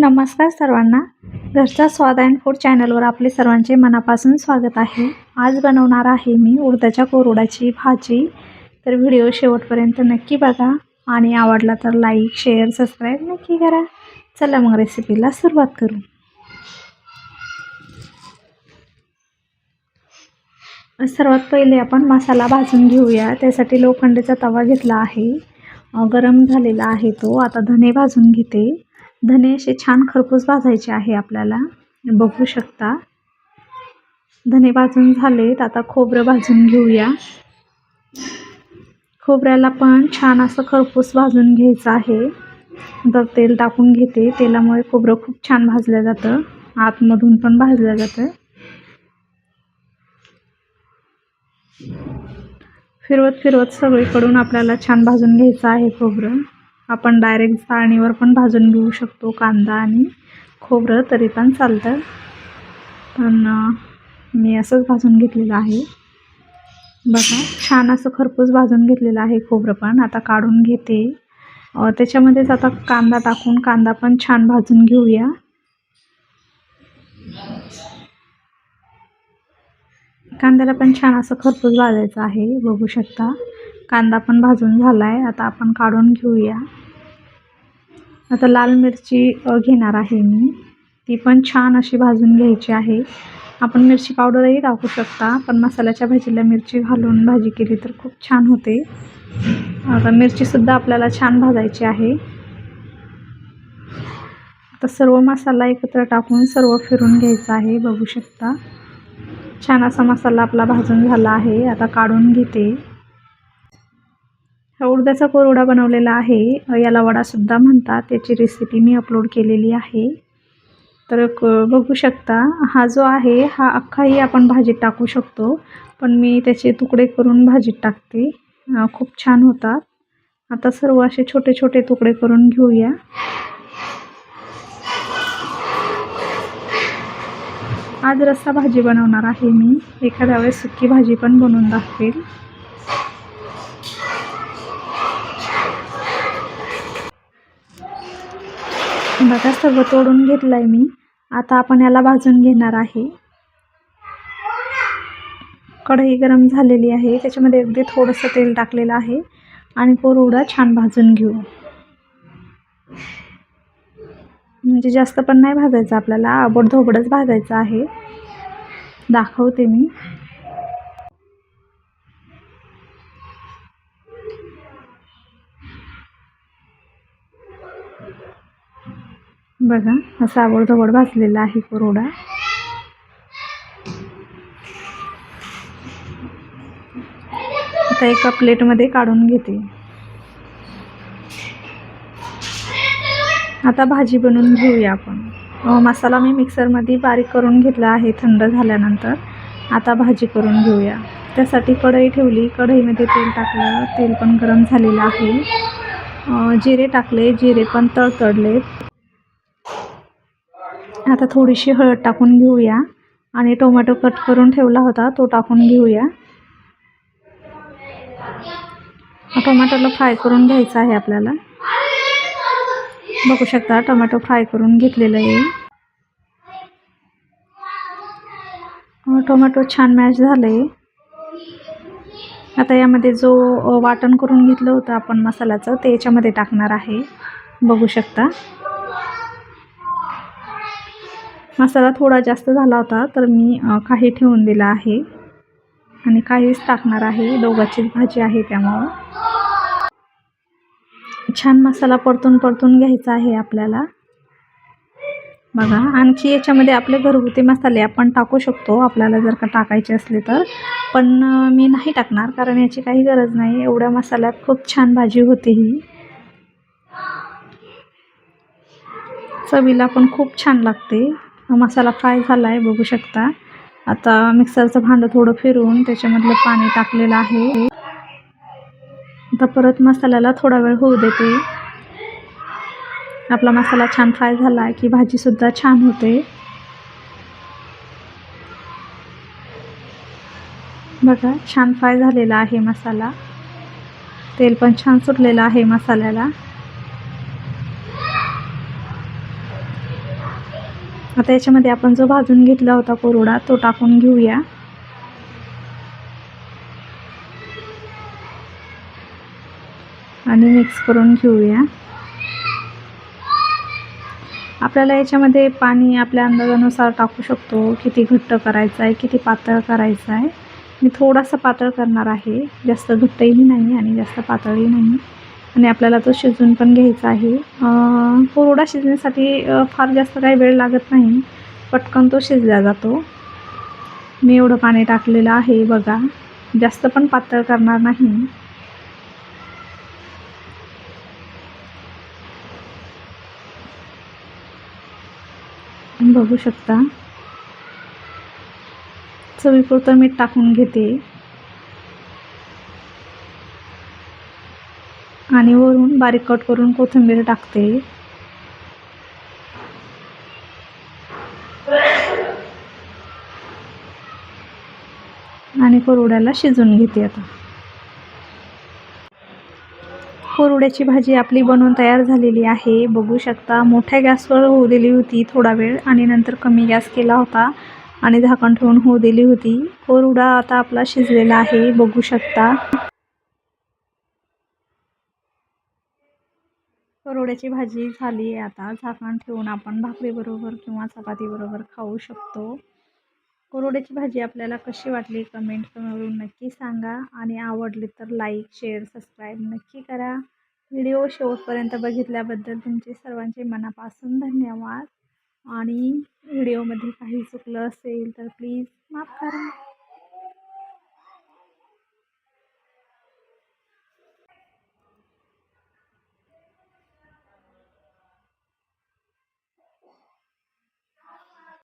नमस्कार सर्वांना. घरचा स्वाद अँड फूड चॅनलवर आपले सर्वांचे मनापासून स्वागत आहे. आज बनवणार आहे मी उडदाच्या कोरड्याची भाजी. तर व्हिडिओ शेवटपर्यंत नक्की बघा आणि आवडला तर लाईक शेअर सबस्क्राईब नक्की करा. चला मग रेसिपीला सुरुवात करू. सर्वात पहिले आपण मसाला भाजून घेऊया. त्यासाठी लोखंडाचा तवा घेतला आहे, गरम झालेला आहे तो. आता धने भाजून घेते. धने असे छान खरपूस भाजायचे आहे आपल्याला, बघू शकता. धने भाजून झालेत. आता खोबरं भाजून घेऊया. खोबऱ्याला पण छान असं खरपूस भाजून घ्यायचं आहे. तर तेल टाकून घेते. तेलामुळे खोबरं खूप छान भाजलं जातं, आतमधून पण भाजलं जातं. फिरवत फिरवत सगळीकडून आपल्याला छान भाजून घ्यायचं आहे खोबरं. आपण डायरेक्ट चाळणीवर पण भाजून घेऊ शकतो, कांदा आणि खोबरं तरी पण चालतं. पण मी असंच भाजून घेतलेलं आहे. बघा, छान असं खरपूस भाजून घेतलेलं आहे खोबरं पण. आता काढून घेते. त्याच्यामध्येच आता कांदा टाकून कांदा पण छान भाजून घेऊया. कांद्याला पण छान असं खरपूस भाजायचं आहे, बघू शकता. कांदा पण भाजून झाला आहे. आता आपण काढून घेऊया. आता लाल मिरची घेणार आहे मी. ती पण छान अशी भाजून घ्यायची आहे. आपण मिरची पावडरही टाकू शकता, पण मसाल्याच्या भाजीला मिरची घालून भाजी केली तर खूप छान होते. आता मिरचीसुद्धा आपल्याला छान भाजायची आहे. आता सर्व मसाला एकत्र टाकून सर्व फिरून घ्यायचा आहे, बघू शकता. छान असा मसाला आपला भाजून झाला आहे. आता काढून घेते. उडदाचा कोरडा बनवलेला आहे, याला वडासुद्धा म्हणतात. त्याची रेसिपी मी अपलोड केलेली आहे, तर बघू शकता. हा जो आहे हा अख्खाही आपण भाजीत टाकू शकतो, पण मी त्याचे तुकडे करून भाजीत टाकते. खूप छान होतात. आता सर्व असे छोटे छोटे तुकडे करून घेऊया. आज रस्सा भाजी बनवणार आहे मी. एखाद्या वेळेस सुकी भाजी पण बनवून दाखवेल. बघा, सर्व तोडून घेतलं आहे मी. आता आपण याला भाजून घेणार आहे. कढई गरम झालेली आहे. त्याच्यामध्ये अगदी थोडंसं तेल टाकलेलं आहे आणि कोरडा छान भाजून घेऊ. म्हणजे जास्त पण नाही भाजायचं आपल्याला, आबडधोबडच भाजायचं आहे. दाखवते मी. बघा, असा आबडधोबड भाजलेला आहे कोरडा. आता एका प्लेटमध्ये काढून घेते. आता भाजी बनवून घेऊया आपण. मसाला मी मिक्सरमध्ये बारीक करून घेतला आहे थंड झाल्यानंतर. आता भाजी करून घेऊया. त्यासाठी कढई ठेवली. कढईमध्ये तेल टाकलं. तेल पण गरम झालेलं आहे. जिरे टाकले. जिरे पण तडतडले. आता थोडीशी हळद टाकून घेऊया आणि टोमॅटो कट करून ठेवला होता तो टाकून घेऊया. टोमॅटोला फ्राय करून घ्यायचं आहे आपल्याला. बघू शकता, टोमॅटो फ्राय करून घेतलेलं आहे. टोमॅटो छान मॅश झाले. आता यामध्ये जो वाटण करून घेतलं होतं आपण मसाल्याचं, ते याच्यामध्ये टाकणार आहे, बघू शकता. मसाला थोडा जास्त झाला होता तर मी काही ठेवून दिला आहे आणि काहीच टाकणार आहे. दोघांचीच भाजी आहे त्यामुळं छान मसाला परतून परतून घ्यायचा आहे आपल्याला. बघा, आणखी याच्यामध्ये आपले घरगुती मसाले आपण टाकू शकतो आपल्याला जर का टाकायचे असले तर, पण मी नाही टाकणार कारण याची काही गरज नाही. एवढ्या मसाल्यात खूप छान भाजी होते ही. चवीला पण खूप छान लागते. मसाला फ्राय झाला आहे, बघू शकता. आता मिक्सरचं भांडं थोडं फिरून त्याच्यामधलं पाणी टाकलेलं आहे. आता परत मसाल्याला थोडा वेळ होऊ देते. आपला मसाला छान फ्राय झाला की भाजीसुद्धा छान होते. बघा, छान फ्राय झालेला आहे मसाला. तेल पण छान सुटलेलं आहे मसाल्याला. आता याच्यामध्ये आपण जो भाजून घेतला होता कोरडा तो टाकून घेऊया आणि मिक्स करून घेऊया. आपल्याला याच्यामध्ये पाणी आपल्या अंदाजानुसार टाकू शकतो. किती घट्ट करायचं आहे, किती पातळ करायचं आहे. मी थोडासा पातळ करणार आहे, जास्त घट्टही नाही आणि जास्त पातळही नाही. आणि आपल्याला तो शिजवून पण घ्यायचा आहे. कोरडा शिजण्यासाठी फार जास्त काही वेळ लागत नाही, पटकन तो शिजला जातो. मी एवढं पाणी टाकलेलं आहे बघा, जास्त पण पातळ करणार नाही. बघू शकता. चवीपुरतं मीठ टाकून घेते आणि वरून बारीक कट करून कोथिंबीर टाकते. आणि कोरड्याला शिजवून घेते. आता कोरड्याची भाजी आपली बनवून तयार झालेली आहे. बघू शकता. मोठ्या गॅसवर होऊ दिली होती थोडा वेळ आणि नंतर कमी गॅस केला होता आणि झाकण ठेवून होऊ दिली होती. कोरडा आता आपला शिजलेला आहे, बघू शकता. कोरड्याची भाजी झाली आहे. आता झाकण ठेवून आपण भाकरीबरोबर किंवा चपातीबरोबर खाऊ शकतो. कोरड्याची भाजी आपल्याला कशी वाटली कमेंट करून नक्की सांगा आणि आवडली तर लाईक, शेअर, सबस्क्राईब नक्की करा. व्हिडिओ शेवटपर्यंत बघितल्याबद्दल तुमचे सर्वांचे मनापासून धन्यवाद. आणि व्हिडिओमध्ये काही चुकलं असेल तर प्लीज माफ करा.